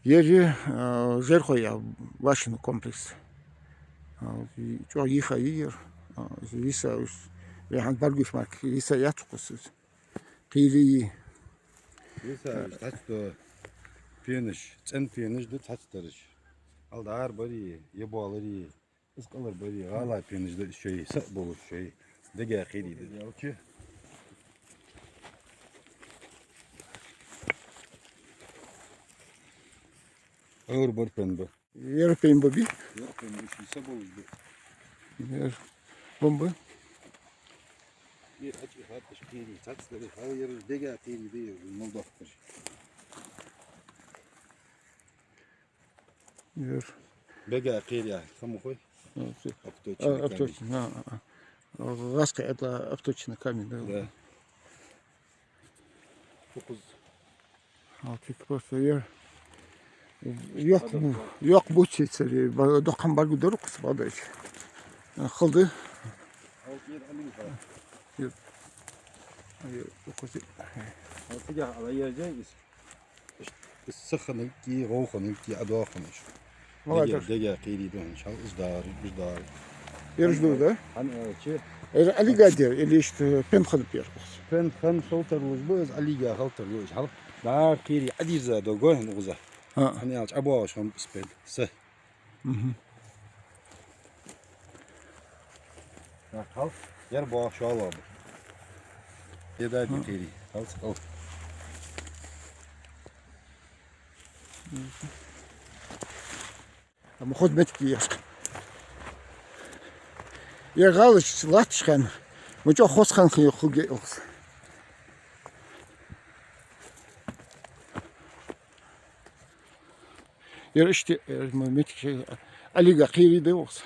Yeri Жерхоя Вашин комплекс. Чо иха ир. Виса яхан баргуш марк. Виса ятқус. Қири. Виса тачто пеныш, цен пеныш да тачтарыш. Алдар бари, ебалари, ысқалар бари, ала пеныш да шөй, сақ болу шөй. Деге қири да. Ялчы. Ağır бар пен ба. Ер пейн баби. Ер пен ба шиса болу да. Ер бомба. Ер ачы хатыш қири, тачтары, хал ер деге қири да, молдақтыр. Ер. Деге қири, саму қой. Обточный. Ласка это обточный камень, да? Да. Фокус. Просто ер. Yok bu çeşitleri. Dokkan bargu dörü kısa badayış. Kıldı. Yer Altıga ala yereceğiz. Sıxınık ki, roğunuk ki, adoğunuk. Dege qiyri dön, şal uzdar. Yer jdu da. Hani çi? Ali gadir, eli işte pen xılıp yer. Pen xam soltar uz aliga haltar uz hal. Da qiyri adiza do goyn uza. Hani alç abo şam spel. Se. Ya hal yer bo şala. Yeda qiyri. Hal al. Ama hizmet yer. Yer galış latışkan. Bu çok hoskan xıyıq. Yer işte metik şey aliga qiyri de olsa.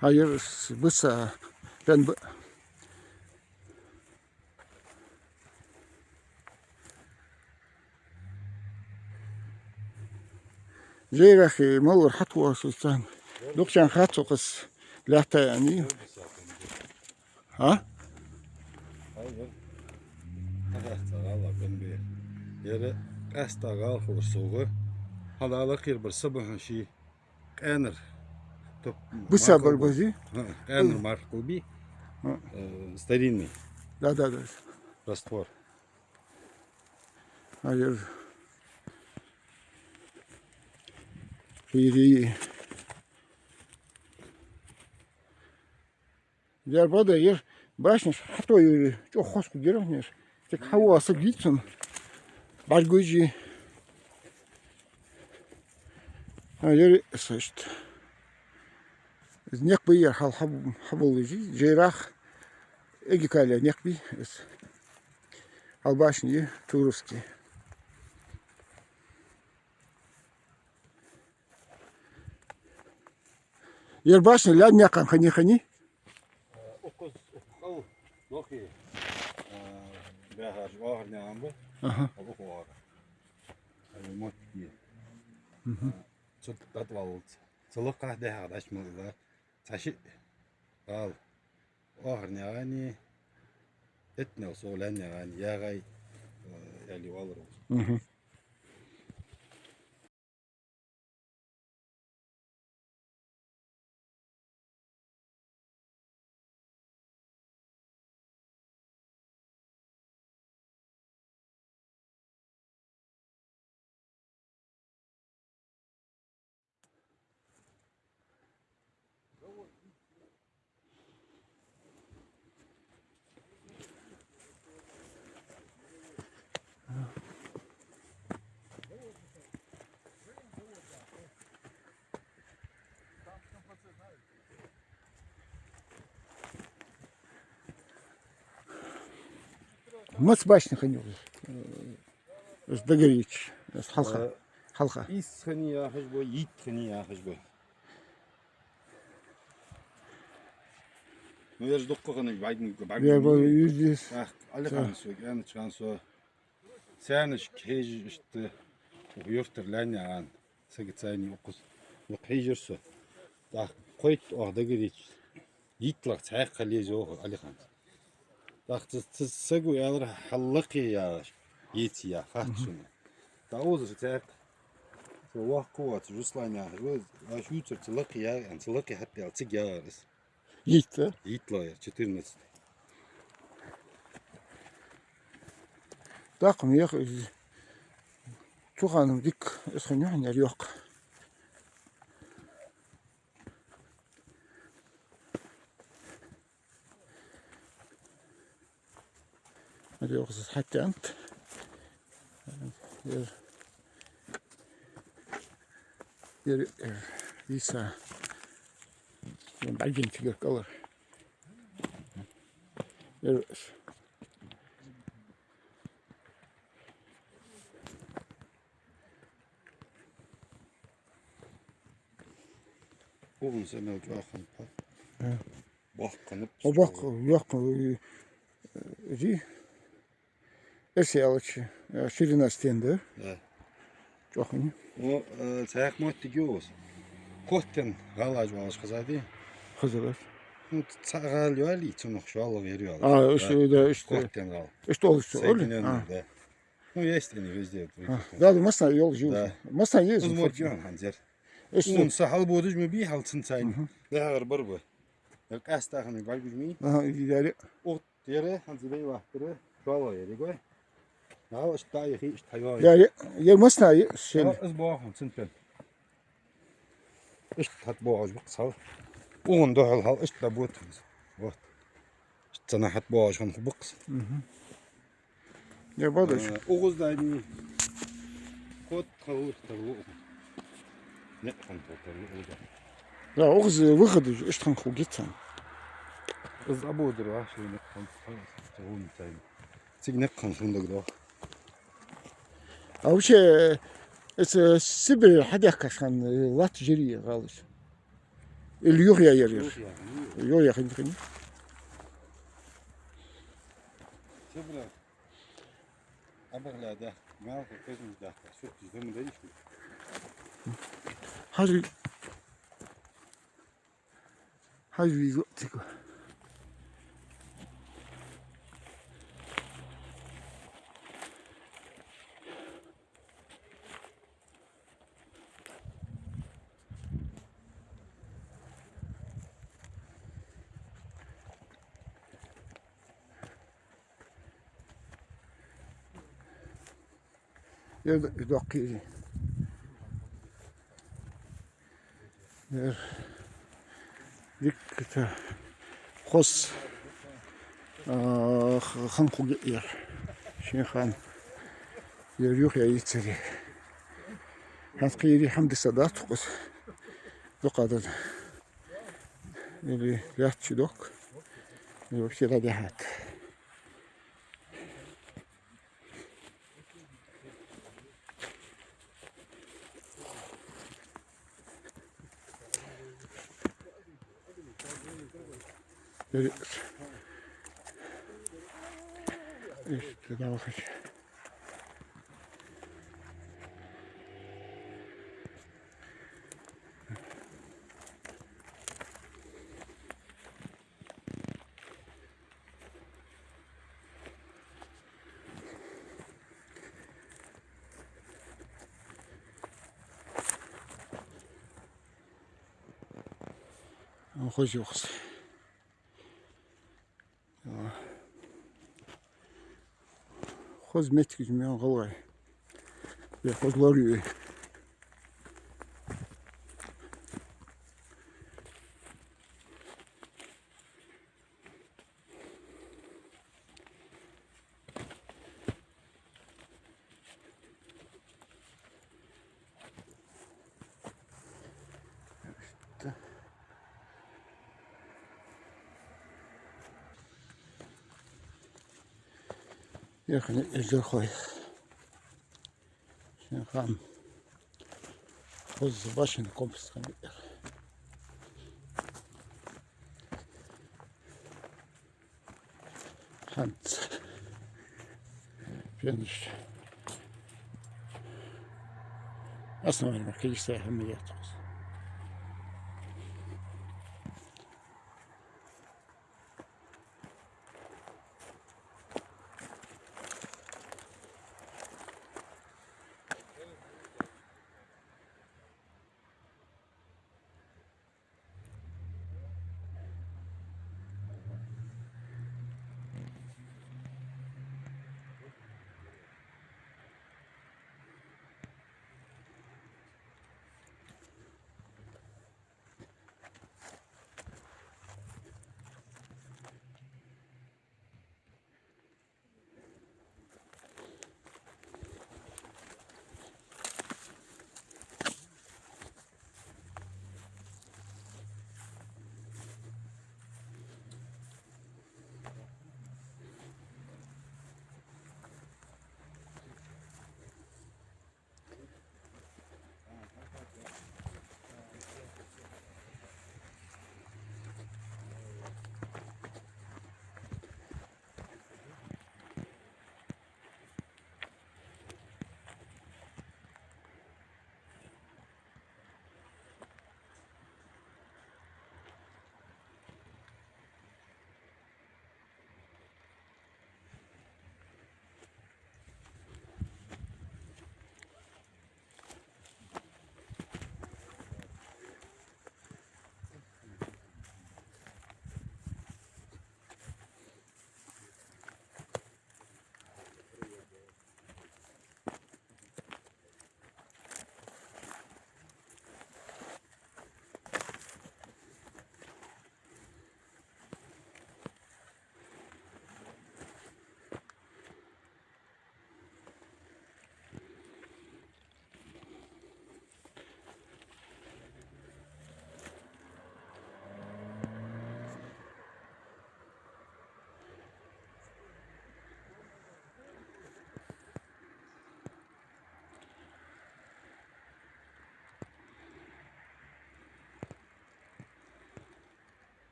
Hayır, bısa ben زيرخي مور حتوى سلطان دوكشان خاتو قص لاتا يعني ها Hayır. Allah ben bir yere qastagal xursuğu halala qir bir sabah şey qanır top быса барбази qanır markubi старинный да раствор. hayır Хири yer bada yer башниш хато юри чо хоску геромнеш тек хавасы гитсун баргуji yer сышт нек бы ер хал хабулыжи жейрах эгикаля нек би албашни туровский yer başni la някан хани Okuz al noki behar var ne ambu abu var ay motki çok tatval çoluk kahde hadaş mı da taşı al var ne yani etne solen ne yani ya gay yani olur. Мыц башни хани догорич халха İs hani ya hacbo yit hani ya hacbo. Ну я ж dokku hani baydın yer bu yüz Ali kan so yani çıkan so sen işte uyurtur lan ya sagitsani okuz yok hejirso da koyt orada giriş yitlak çay kalıyor Ali kan Bak segu yalar hallık ya yeti ya hatçını. Davuz tek Вах куат, Русланя, аж утро целок я, целок я хотел, цигярис. Gitti. Итлая, 14. Takım yok. Çok hanım dik. Eskiden yer yok. Hadi yoksa hatta ant. Yer İsa. Belki figür kalır. Yer Oğlum sen ne ucakın pa? Bakkanıp. o bak yok. Eski alıcı. Şirin astende. Çok iyi. O çayak motti göz. Kotten galaj var kızadi. Hazırlar. Ну, цагаал яли цунох шало veriyor. İşte Kotten gal. İşte oluştu Sekin öyle. önünde. Ну, есть они везде. Да, masna yol живу. Да. Masna есть. Uzmorcan hanzer. İşte. Un sahal boduz mu bir haltın sayın. Ne var bu? Yok astağını var bilmeyi. Aha, ileri. O diğeri hanzi bey vaktırı. Şalo yeri koy. Ya işte daha iyi işte hayvan. Ya masna şey. Az boğazın sınıfın. İşte hat boğaz bak sal. Oğun da hal işte bu tuz. Bak. İşte sana hat boğazın bak. Ya bu da. Oğuz da aynı. Kot kavur tavuğu. Ne kontrolü oldu. Ya o kız выходу işte kan gitsen. Az abudur ha şöyle kontrolü. Tavuğun sayın. Signe kontrolü. А вообще это Сибирь حداك عشان лات جري غالش. اللي يغيا يرير. يغيا خليني. Sebra. Abagla da. Ma kızım da. Çok güzel mi değil mi? هذه هذه وقتك. يدقي ديك خص خنقو ير شين خان يريوخ يا يتري هنقيري حمد السادات قص دقادر اللي يحكي دوك يوكي غادي هات İşte daha bakış. Hoş yoksa. خوز متر میان قوی به خوز لاری yakını ejder koy. Şimdi kan خوز başını kompas kan gider. Hand. Finish. Aslında var mı? Kıyısı ehemmiyet olsun.